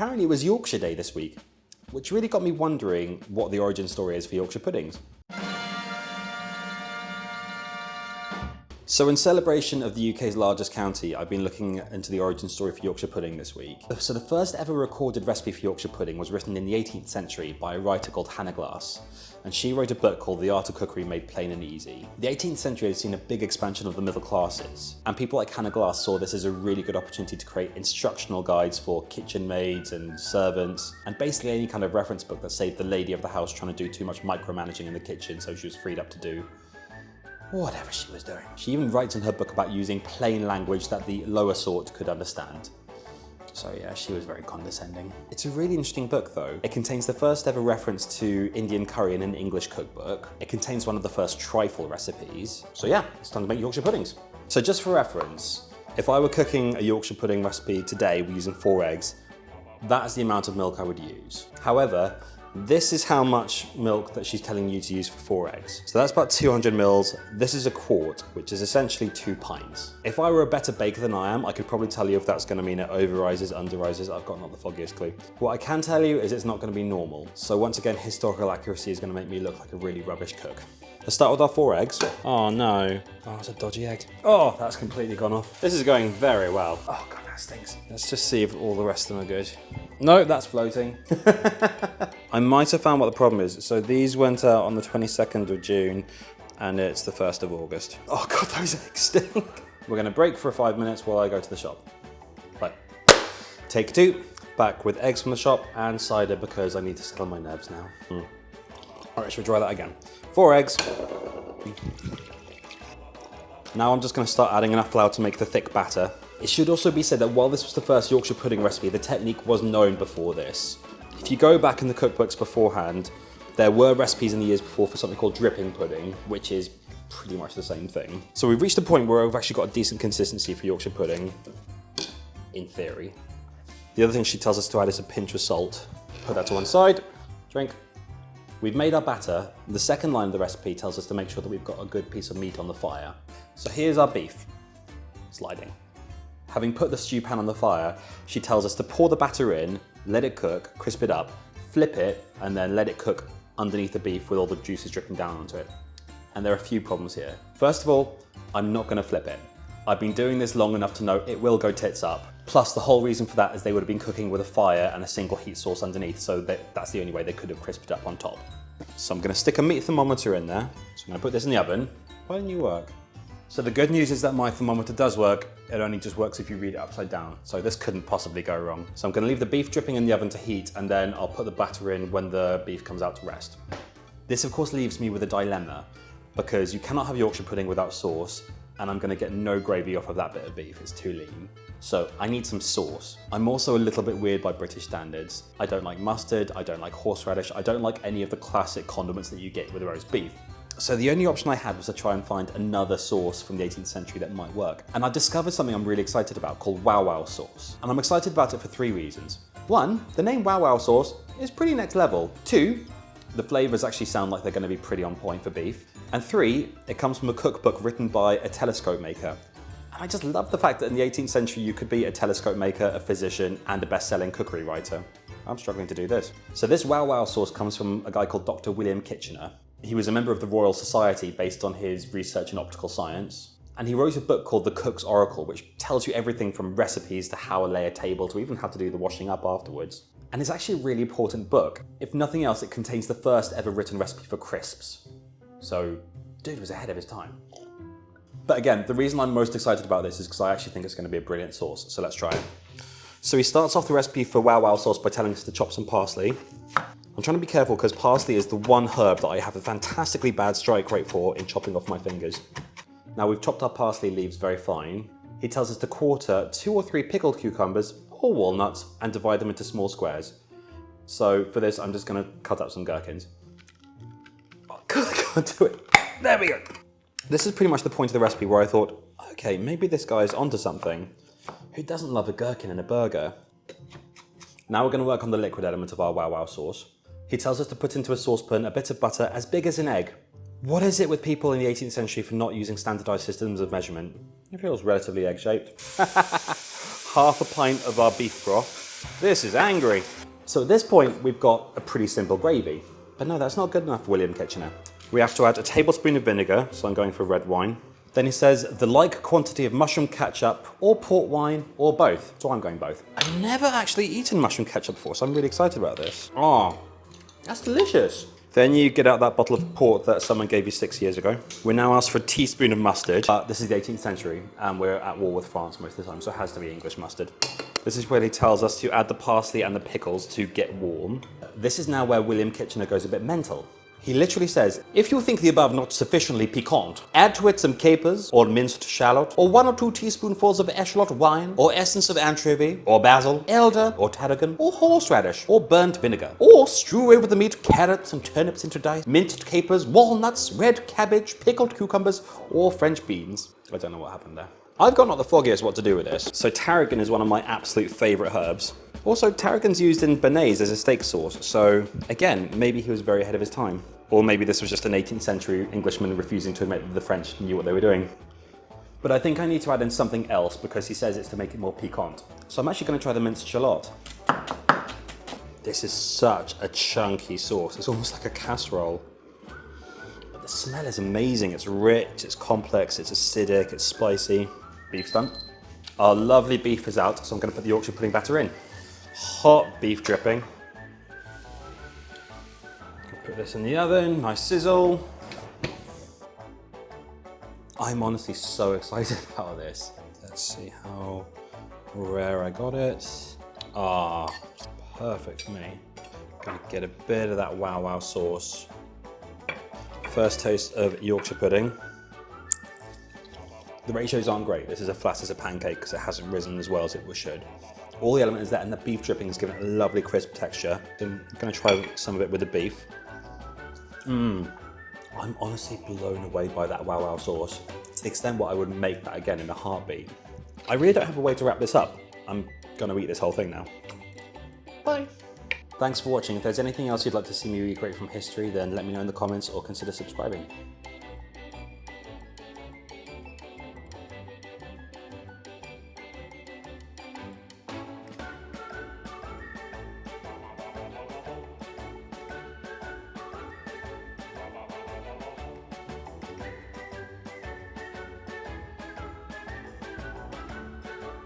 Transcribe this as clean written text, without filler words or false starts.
apparently it was Yorkshire Day this week, which really got me wondering what the origin story is for Yorkshire puddings. So in celebration of the UK's largest county, I've been looking into the origin story for Yorkshire pudding this week. So the first ever recorded recipe for Yorkshire pudding was written in the 18th century by a writer called Hannah Glasse, and she wrote a book called The Art of Cookery Made Plain and Easy. The 18th century had seen a big expansion of the middle classes, and people like Hannah Glasse saw this as a really good opportunity to create instructional guides for kitchen maids and servants, and basically any kind of reference book that saved the lady of the house trying to do too much micromanaging in the kitchen so she was freed up to do whatever she was doing. She even writes in her book about using plain language that the lower sort could understand. So yeah, she was very condescending. It's a really interesting book though. It contains the first ever reference to Indian curry in an English cookbook. It contains one of the first trifle recipes. So yeah, it's time to make Yorkshire puddings. So just for reference, if I were cooking a Yorkshire pudding recipe today using 4 eggs, that's the amount of milk I would use. However, this is how much milk that she's telling you to use for 4 eggs. So that's about 200 mils. This is a quart, which is essentially 2 pints. If I were a better baker than I am, I could probably tell you if that's gonna mean it over-rises, under-rises. I've got not the foggiest clue. What I can tell you is it's not gonna be normal. So once again, historical accuracy is gonna make me look like a really rubbish cook. Let's start with our 4 eggs. Oh no. Oh, it's a dodgy egg. Oh, that's completely gone off. This is going very well. Oh God, that stinks. Let's just see if all the rest of them are good. No, that's floating. I might have found what the problem is. So these went out on the 22nd of June and it's the 1st of August. Oh God, those eggs stink. We're gonna break for 5 minutes while I go to the shop. Right, take 2, back with eggs from the shop and cider because I need to settle my nerves now. All right, should we try that again? 4 eggs. Now I'm just gonna start adding enough flour to make the thick batter. It should also be said that while this was the first Yorkshire pudding recipe, the technique was known before this. If you go back in the cookbooks beforehand, there were recipes in the years before for something called dripping pudding, which is pretty much the same thing. So we've reached a point where we've actually got a decent consistency for Yorkshire pudding, in theory. The other thing she tells us to add is a pinch of salt. Put that to one side, drink. We've made our batter. The second line of the recipe tells us to make sure that we've got a good piece of meat on the fire. So here's our beef, sliding. Having put the stew pan on the fire, she tells us to pour the batter in, let it cook, crisp it up, flip it, and then let it cook underneath the beef with all the juices dripping down onto it. And there are a few problems here. First of all, I'm not gonna flip it. I've been doing this long enough to know it will go tits up. Plus, the whole reason for that is they would have been cooking with a fire and a single heat source underneath, so that's the only way they could have crisped it up on top. So I'm gonna stick a meat thermometer in there. So I'm gonna put this in the oven. Why didn't you work? So the good news is that my thermometer does work. It only just works if you read it upside down. So this couldn't possibly go wrong. So I'm gonna leave the beef dripping in the oven to heat, and then I'll put the batter in when the beef comes out to rest. This of course leaves me with a dilemma, because you cannot have Yorkshire pudding without sauce, and I'm gonna get no gravy off of that bit of beef, it's too lean. So I need some sauce. I'm also a little bit weird by British standards. I don't like mustard, I don't like horseradish, I don't like any of the classic condiments that you get with roast beef. So the only option I had was to try and find another sauce from the 18th century that might work. And I discovered something I'm really excited about called Wow Wow sauce. And I'm excited about it for 3 reasons. 1, the name Wow Wow sauce is pretty next level. 2, the flavors actually sound like they're gonna be pretty on point for beef. And 3, it comes from a cookbook written by a telescope maker. And I just love the fact that in the 18th century you could be a telescope maker, a physician, and a best-selling cookery writer. I'm struggling to do this. So this Wow Wow sauce comes from a guy called Dr. William Kitchener. He was a member of the Royal Society based on his research in optical science. And he wrote a book called The Cook's Oracle, which tells you everything from recipes to how to lay a table to even how to do the washing up afterwards. And it's actually a really important book. If nothing else, it contains the first ever written recipe for crisps. So, dude was ahead of his time. But again, the reason I'm most excited about this is because I actually think it's going to be a brilliant sauce. So let's try it. So he starts off the recipe for Wow Wow sauce by telling us to chop some parsley. I'm trying to be careful because parsley is the one herb that I have a fantastically bad strike rate for in chopping off my fingers. Now we've chopped our parsley leaves very fine. He tells us to quarter 2 or 3 pickled cucumbers or walnuts and divide them into small squares. So for this, I'm just going to cut up some gherkins. Oh, God, I can't do it. There we go. This is pretty much the point of the recipe where I thought, okay, maybe this guy's onto something. Who doesn't love a gherkin in a burger? Now we're going to work on the liquid element of our Wow Wow sauce. He tells us to put into a saucepan a bit of butter as big as an egg. What is it with people in the 18th century for not using standardized systems of measurement? It feels relatively egg-shaped. Half a pint of our beef broth. This is angry. So at this point, we've got a pretty simple gravy. But no, that's not good enough, William Kitchener. We have to add a tablespoon of vinegar, so I'm going for red wine. Then he says the like quantity of mushroom ketchup or port wine or both. So I'm going both. I've never actually eaten mushroom ketchup before, so I'm really excited about this. Oh, that's delicious. Then you get out that bottle of port that someone gave you 6 years ago. We're now asked for a teaspoon of mustard. This is the 18th century, and we're at war with France most of the time, so it has to be English mustard. This is where he tells us to add the parsley and the pickles to get warm. This is now where William Kitchener goes a bit mental. He literally says, if you think the above not sufficiently piquant, add to it some capers or minced shallot, or 1 or 2 teaspoonfuls of echalot wine, or essence of anchovy, or basil, elder, or tarragon, or horseradish, or burnt vinegar. Or strew over the meat carrots and turnips into dice, minced capers, walnuts, red cabbage, pickled cucumbers, or French beans. I don't know what happened there. I've got not the foggiest what to do with this. So tarragon is one of my absolute favorite herbs. Also, tarragon's used in béarnaise as a steak sauce, so again, maybe he was very ahead of his time. Or maybe this was just an 18th century Englishman refusing to admit that the French knew what they were doing. But I think I need to add in something else because he says it's to make it more piquant. So I'm actually going to try the minced shallot. This is such a chunky sauce. It's almost like a casserole. But the smell is amazing. It's rich, it's complex, it's acidic, it's spicy. Beef's done. Our lovely beef is out, so I'm going to put the Yorkshire pudding batter in. Hot beef dripping. Put this in the oven, nice sizzle. I'm honestly so excited about this. Let's see how rare I got it. Ah, perfect for me. Gonna get a bit of that wow wow sauce. First taste of Yorkshire pudding. The ratios aren't great. This is as flat as a pancake because it hasn't risen as well as it should. All the element is there, and the beef dripping is giving it a lovely crisp texture. I'm gonna try some of it with the beef. I'm honestly blown away by that wow wow sauce. To the extent what I would make that again in a heartbeat. I really don't have a way to wrap this up. I'm gonna eat this whole thing now. Bye. Thanks for watching. If there's anything else you'd like to see me recreate from history, then let me know in the comments or consider subscribing.